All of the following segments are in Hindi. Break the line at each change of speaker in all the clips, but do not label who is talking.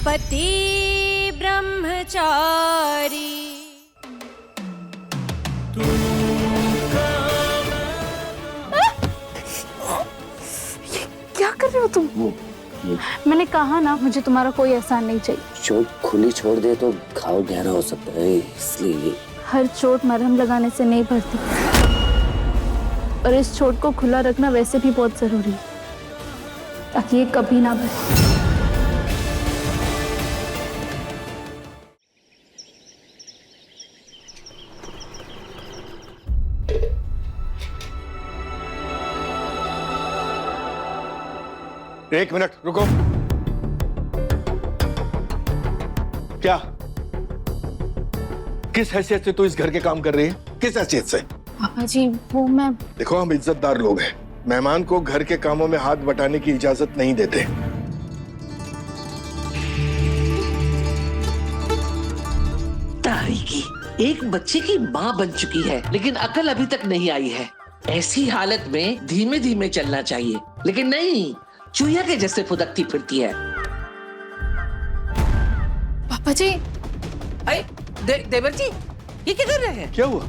पति ब्रह्मचारी।
क्या कर रहे हो तुम? मैंने कहा ना मुझे तुम्हारा कोई एहसान नहीं चाहिए।
चोट खुली छोड़ दे तो घाव गहरा हो सकता है, इसलिए।
हर चोट मरहम लगाने से नहीं भरती, और इस चोट को खुला रखना वैसे भी बहुत जरूरी है ताकि ये कभी ना भरे।
एक मिनट रुको। क्या, किस हैसियत से तू इस घर के काम कर रही है? किस हैसियत से?
पापा जी वो मैं
देखो, हम इज्जतदार लोग हैं, मेहमान को घर के कामों में हाथ बटाने की इजाजत नहीं देते।
तारीकी एक बच्चे की माँ बन चुकी है, लेकिन अकल अभी तक नहीं आई है। ऐसी हालत में धीमे धीमे चलना चाहिए, लेकिन नहीं, चूहिया के जैसे फुदकती फिरती है।
पापा जी।
देवर जी, ये क्या कर रहे हैं?
क्या हुआ?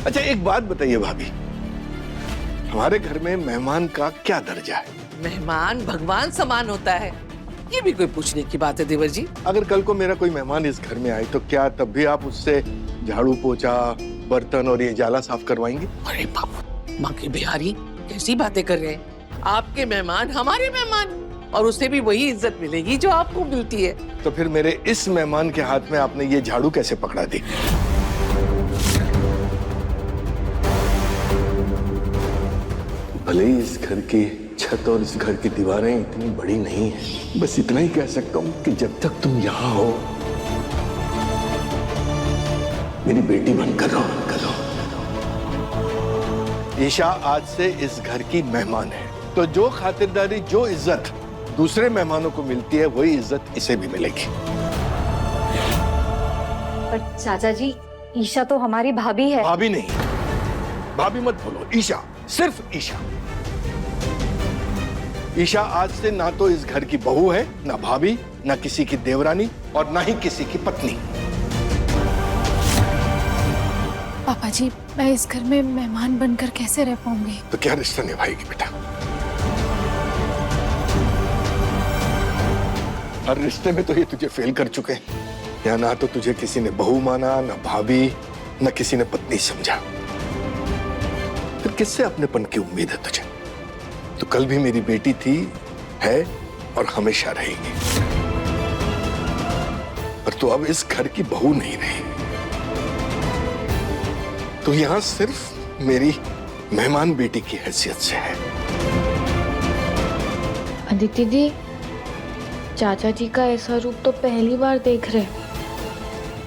अच्छा एक बात बताइए भाभी, हमारे घर में मेहमान का क्या दर्जा है?
मेहमान भगवान समान होता है, ये भी कोई पूछने की बात है देवर जी?
अगर कल को मेरा कोई मेहमान इस घर में आए तो क्या तब भी आप उससे झाड़ू पोछा, बर्तन और ये जाला साफ करवाएंगे?
अरे बाबा, माँ की बिहारी कैसी बातें कर रहे हैं? आपके मेहमान हमारे मेहमान, और उसे भी वही इज्जत मिलेगी जो आपको मिलती है।
तो फिर मेरे इस मेहमान के हाथ में आपने ये झाड़ू कैसे पकड़ा दी? भले ही इस घर की छत और इस घर की दीवारें इतनी बड़ी नहीं है, बस इतना ही कह सकता हूँ कि जब तक तुम यहाँ हो मेरी बेटी बनकर रहो। ईशा आज से इस घर की मेहमान है, तो जो खातिरदारी, जो इज्जत दूसरे मेहमानों को मिलती है वही इज्जत इसे भी मिलेगी।
पर चाचा जी, ईशा तो हमारी भाभी है।
भाभी नहीं, भाभी मत बोलो, ईशा, सिर्फ ईशा। ईशा आज से ना तो इस घर की बहू है, ना भाभी, ना किसी की देवरानी, और ना ही किसी की पत्नी।
पापा जी मैं इस घर में मेहमान बनकर कैसे रह पाऊंगी?
तो क्या रिश्ता निभाएगी बेटा? हर रिश्ते में तो ये तुझे फेल कर चुके हैं। या ना तो तुझे किसी ने बहू माना, ना भाभी, ना किसी ने पत्नी समझा, फिर किससे अपनेपन की उम्मीद है तुझे? तो कल भी मेरी बेटी थी, है और हमेशा रहेगी, पर तू अब इस घर की बहू नहीं रही। तो यहां सिर्फ मेरी मेहमान बेटी की हैसियत से है।
अदिति दी, चाचा जी का ऐसा रूप तो पहली बार देख रहे।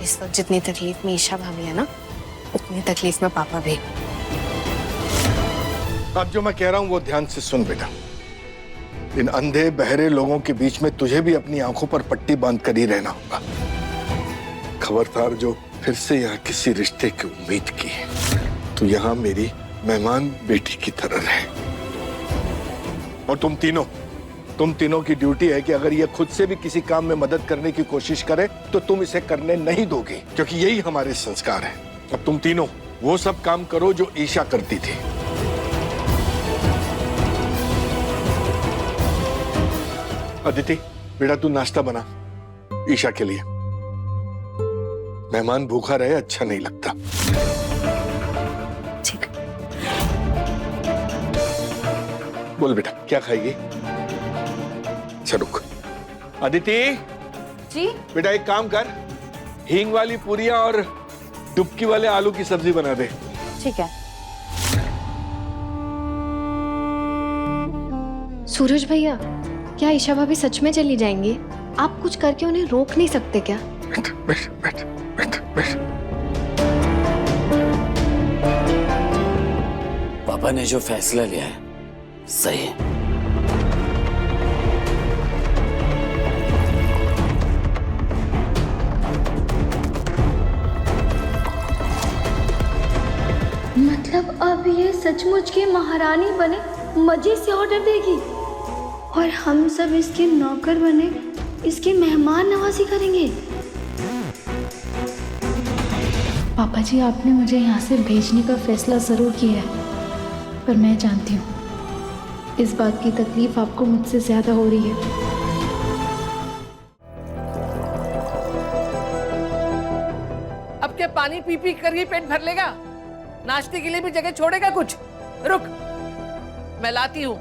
इस वक्त जितनी तकलीफ में ईशा भाभी है ना, उतनी तकलीफ में पापा भी।
अब जो मैं कह रहा हूं वो ध्यान से सुन बेटा। इन अंधे बहरे लोगों के बीच में तुझे भी अपनी आंखों पर पट्टी बांध कर ही रहना होगा। खबरदार जो फिर से यहाँ किसी रिश्ते की उम्मीद की है, तो यहाँ मेरी मेहमान बेटी की तरह रहे। और तुम तीनों की ड्यूटी है कि अगर ये खुद से भी किसी काम में मदद करने की कोशिश करे तो तुम इसे करने नहीं दोगे, क्योंकि यही हमारे संस्कार है। अब तुम तीनों वो सब काम करो जो ईशा करती थी। अदिति बेटा, तू नाश्ता बना ईशा के लिए। मेहमान भूखा रहे अच्छा नहीं लगता।
ठीक।
बोल बेटा, क्या खाएगी? अच्छा रुक। अदिति
जी
बेटा, एक काम कर, हींग वाली पूरियां और डुबकी वाले आलू की सब्जी बना दे।
ठीक है। सूरज भैया, क्या ईशा भाभी सच में चली जाएंगी? आप कुछ करके उन्हें रोक नहीं सकते क्या?
बैठ बैठ बैठ बैठ बैठ।
पापा ने जो फैसला लिया है सही है।
मतलब अब ये सचमुच की महारानी बने मजे से ऑर्डर देगी?
और हम सब इसके नौकर बने इसकी मेहमान नवाजी करेंगे। पापा जी, आपने मुझे यहाँ से भेजने का फैसला ज़रूर किया है, पर मैं जानती हूँ इस बात की तकलीफ आपको मुझसे ज़्यादा हो रही है।
अब क्या पानी पी पी कर ही पेट भर लेगा? नाश्ते के लिए भी जगह छोड़ेगा कुछ? रुक, मैं लाती हूँ।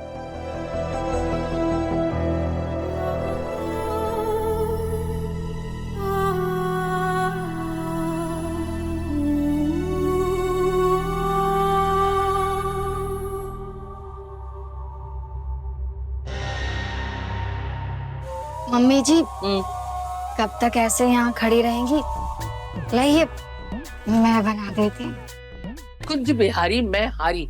मम्मी जी कब तक ऐसे यहाँ खड़ी रहेंगी? लाइए मैं बना देती हूँ।
कुछ बिहारी मैं हारी।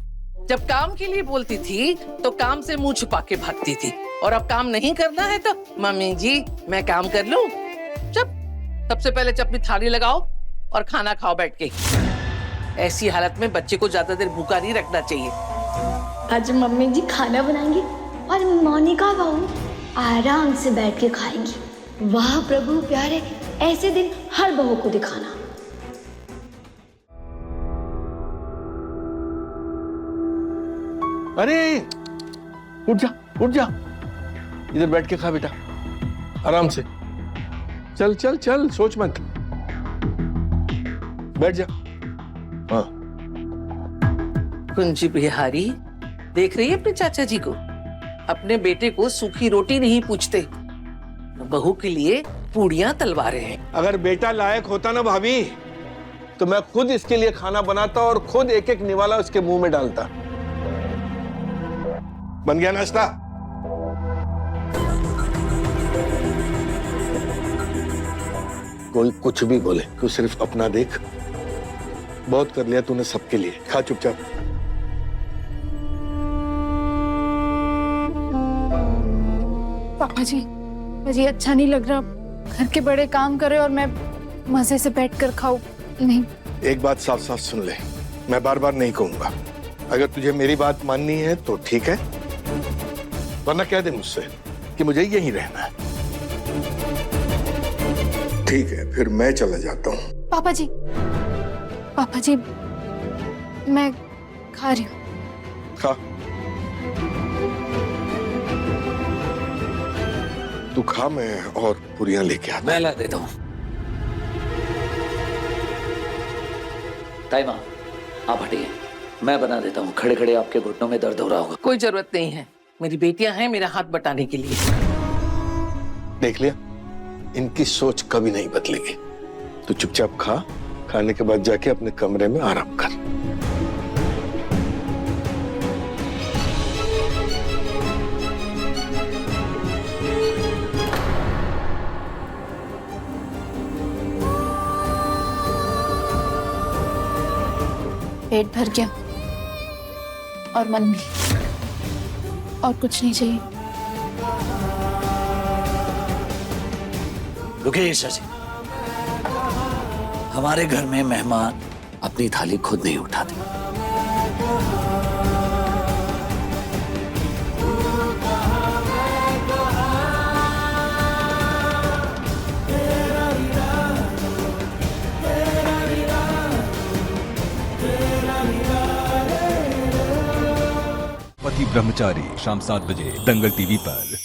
जब काम के लिए बोलती थी तो काम से मुंह छुपा के भागती थी, और अब काम नहीं करना है तो मम्मी जी मैं काम कर लूं? चुप। सबसे पहले अपनी थाली लगाओ और खाना खाओ बैठ के। ऐसी हालत में बच्चे को ज्यादा देर भूखा नहीं रखना चाहिए।
आज मम्मी जी खाना बनाएंगी और मोनिका बहू आराम से बैठ के खाएंगी। वाह प्रभु प्यारे, ऐसे दिन हर बहू को दिखाना।
अरे उठ जा उठ जा, इधर बैठ के खा बेटा, आराम से। चल चल चल, सोच मत, बैठ जा। हाँ
कुंजी बिहारी देख रही है अपने चाचा जी को? अपने बेटे को सूखी रोटी नहीं पूछते, बहू के लिए पूड़ियां तलवा रहे हैं।
अगर बेटा लायक होता ना भाभी, तो मैं खुद इसके लिए खाना बनाता और खुद एक एक निवाला उसके मुंह में डालता। बन गया नाश्ता? कोई कुछ भी बोले, तू सिर्फ अपना देख। बहुत कर लिया तूने सबके लिए, खा चुपचाप।
पापा जी, मुझे अच्छा नहीं लग रहा, घर के बड़े काम करे और मैं मजे से बैठकर खाऊं। नहीं।
एक बात साफ साफ सुन ले, मैं बार बार नहीं कहूंगा। अगर तुझे मेरी बात माननी है तो ठीक है, वरना कह दे मुझसे कि मुझे यहीं रहना है। ठीक है, फिर मैं चला जाता हूँ।
पापा जी मैं खा रही हूँ।
खा, तू खा, मैं और पूरियां लेके आता।
मैं ला देता हूँ। ताई माँ आप हटिए, मैं बना देता हूँ। खड़े खड़े आपके घुटनों में दर्द हो रहा होगा।
कोई जरूरत नहीं है, मेरी बेटियां हैं मेरा हाथ बटाने के लिए।
देख लिया, इनकी सोच कभी नहीं बदलेगी। तू चुपचाप खा, खाने के बाद जाके अपने कमरे में आराम कर।
पेट भर गया और मन भी, और कुछ नहीं चाहिए।
रुकिए ईशा जी, हमारे घर में मेहमान अपनी थाली खुद नहीं उठाते।
पति ब्रह्मचारी शाम 7 बजे दंगल टीवी पर।